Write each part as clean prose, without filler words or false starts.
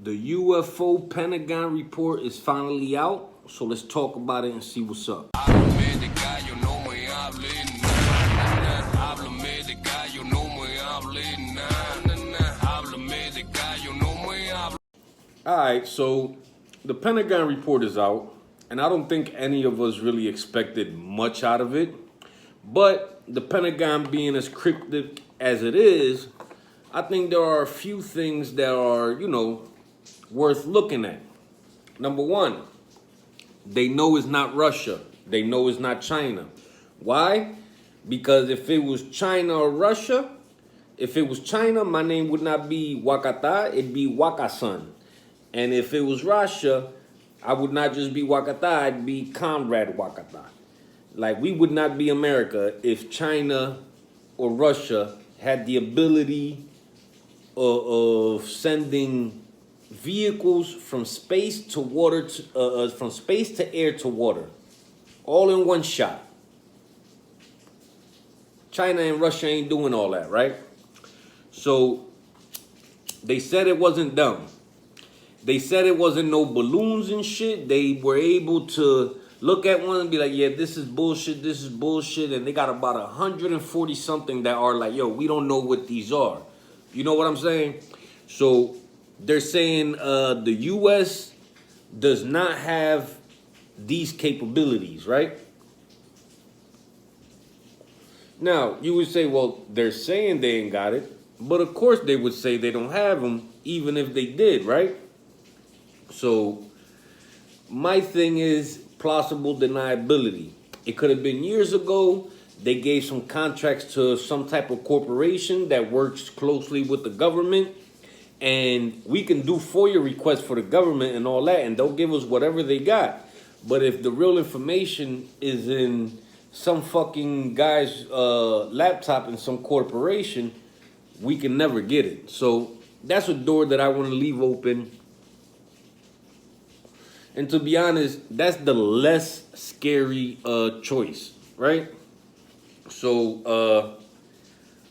The UFO Pentagon report is finally out, so let's talk about it and see what's up. Alright, so the Pentagon report is out, and I don't think any of us really expected much out of it. But the Pentagon being as cryptic as it is, I think there are a few things that are, worth looking at. Number one, they know it's not Russia. They know it's not China. Why? Because if it was China or Russia, if it was China, my name would not be 𝙋𝙚𝙣𝙩𝙖, it'd be 𝙋𝙚𝙣𝙣𝙖. And if it was Russia, I would not just be 𝙋𝙚𝙣𝙩𝙖, I'd be Comrade 𝙋𝙚𝙣. Like, we would not be America if China or Russia had the ability of sending vehicles from space to water, from space to air to water, all in one shot. China and Russia ain't doing all that, right? So they said it wasn't dumb. They said it wasn't no balloons and shit. They were able to look at one and be like, yeah, this is bullshit, this is bullshit. And they got about 140 something that are like, yo, we don't know what these are. You know what I'm saying? So they're saying the U.S. does not have these capabilities, right? Now, you would say, well, they're saying they ain't got it. But of course they would say they don't have them, even if they did, right? So my thing is plausible deniability. It could have been years ago. They gave some contracts to some type of corporation that works closely with the government. And we can do FOIA requests for the government and all that, and they'll give us whatever they got. But if the real information is in some fucking guy's laptop in some corporation, we can never get it. So that's a door that I want to leave open. And to be honest, that's the less scary choice, right? So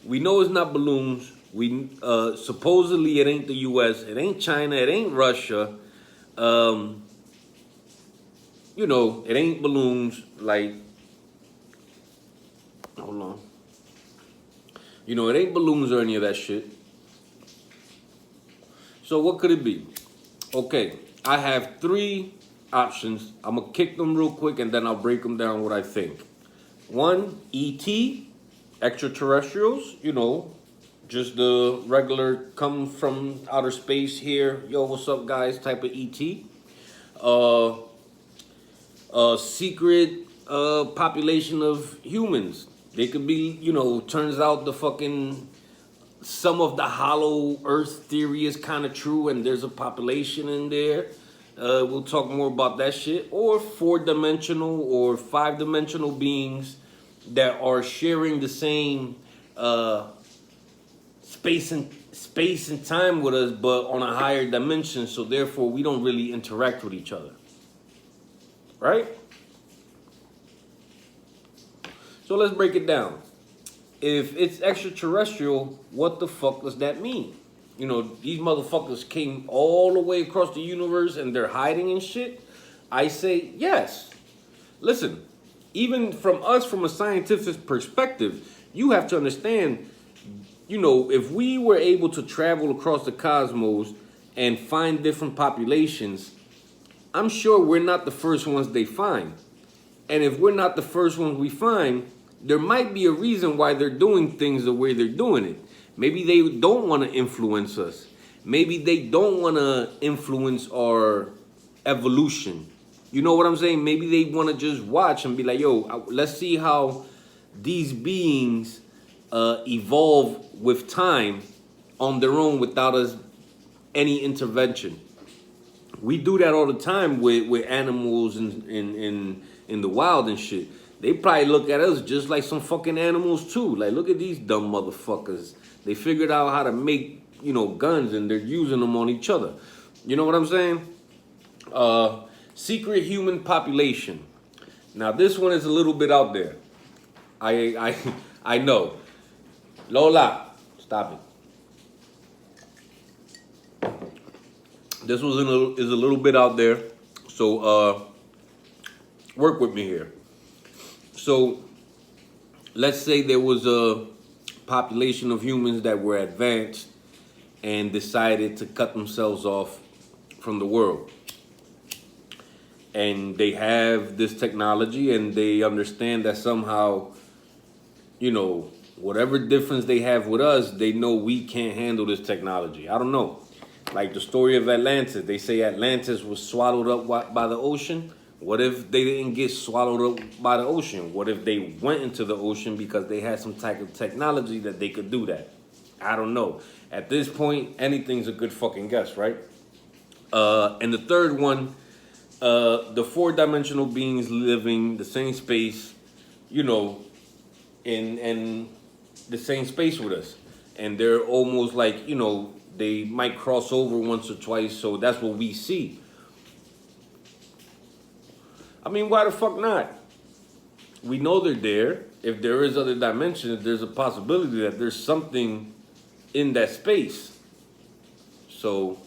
we know it's not balloons. We supposedly it ain't the U.S. It ain't China. It ain't Russia. It ain't balloons. Like, hold on. It ain't balloons or any of that shit. So what could it be? Okay, I have three options. I'm gonna kick them real quick and then I'll break them down what I think. One, ET, extraterrestrials, just the regular come from outer space here, yo, what's up guys, type of ET. Secret population of humans. They could be, turns out some of the hollow earth theory is kind of true and there's a population in there. We'll talk more about that shit. Or 4-dimensional or 5-dimensional beings that are sharing the same space and time with us, but on a higher dimension, so therefore we don't really interact with each other. Right? So let's break it down. If it's extraterrestrial, what the fuck does that mean? These motherfuckers came all the way across the universe and they're hiding and shit. I say yes. Listen, even from us, from a scientific perspective, you have to understand, if we were able to travel across the cosmos and find different populations, I'm sure we're not the first ones they find. And if we're not the first ones we find, there might be a reason why they're doing things the way they're doing it. Maybe they don't want to influence us. Maybe they don't want to influence our evolution. You know what I'm saying? Maybe they want to just watch and be like, yo, let's see how these beings evolve with time on their own without us any intervention. We do that all the time with animals in the wild and shit. They probably look at us just like some fucking animals too. Like, look at these dumb motherfuckers. They figured out how to make, guns and they're using them on each other. You know what I'm saying? Secret human population. Now, this one is a little bit out there. I know. Lola, stop it. This was is a little bit out there, so work with me here. So let's say there was a population of humans that were advanced and decided to cut themselves off from the world. And they have this technology and they understand that somehow, you know, whatever difference they have with us, they know we can't handle this technology. I don't know. Like the story of Atlantis. They say Atlantis was swallowed up by the ocean. What if they didn't get swallowed up by the ocean? What if they went into the ocean because they had some type of technology that they could do that? I don't know. At this point, anything's a good fucking guess, right? And the third one, the four-dimensional beings living the same space, you know, in the same space with us. And they're almost like, you know, they might cross over once or twice, so that's what we see. I mean, why the fuck not? We know they're there. If there is other dimensions, there's a possibility that there's something in that space. So,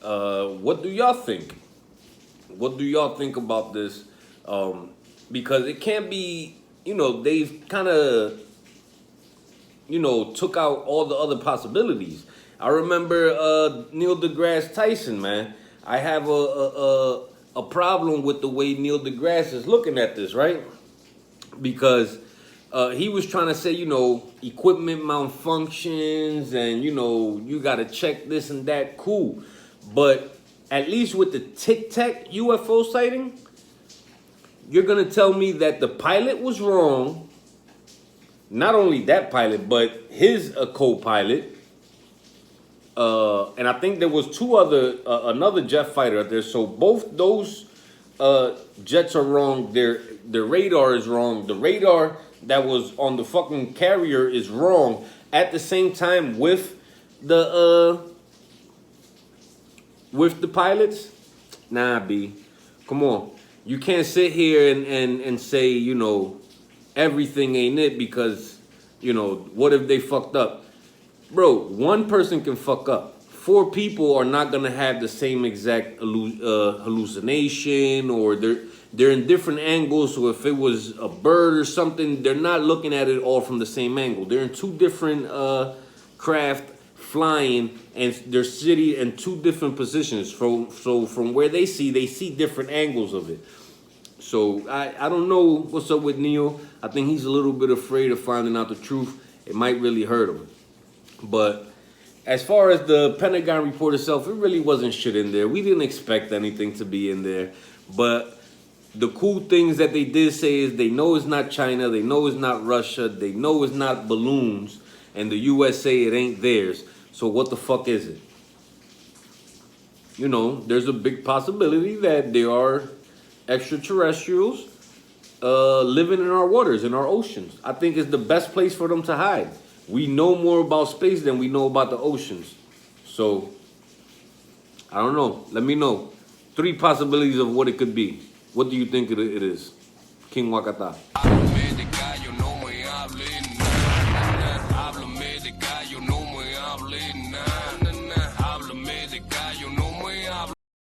what do y'all think? What do y'all think about this? Because it can't be, you know, they've kind of, you know, took out all the other possibilities. I remember Neil deGrasse Tyson, man. I have a problem with the way Neil deGrasse is looking at this, right? Because he was trying to say, you know, equipment malfunctions and, you know, you got to check this and that. Cool. But at least with the Tic Tac UFO sighting, you're going to tell me that the pilot was wrong. Not only that pilot, but his co-pilot. And I think there was another jet fighter out there. So both those jets are wrong. Their radar is wrong. The radar that was on the fucking carrier is wrong. At the same time, with the pilots, nah, B, come on. You can't sit here and say, you know, everything ain't it because, you know, what if they fucked up? Bro, one person can fuck up. 4 people are not gonna have the same exact hallucination, or they're in different angles. So if it was a bird or something, they're not looking at it all from the same angle. They're in 2 different craft flying, and they're sitting in 2 different positions. So from where they see different angles of it. So I don't know what's up with Neil. I think he's a little bit afraid of finding out the truth. It might really hurt him. But as far as the Pentagon report itself, it really wasn't shit in there. We didn't expect anything to be in there. But the cool things that they did say is they know it's not China. They know it's not Russia. They know it's not balloons. And the US say it ain't theirs. So what the fuck is it? You know, there's a big possibility that there are extraterrestrials living in our waters, in our oceans. I think it's the best place for them to hide. We know more about space than we know about the oceans. So, I don't know. Let me know. 3 possibilities of what it could be. What do you think it is? King Wakata.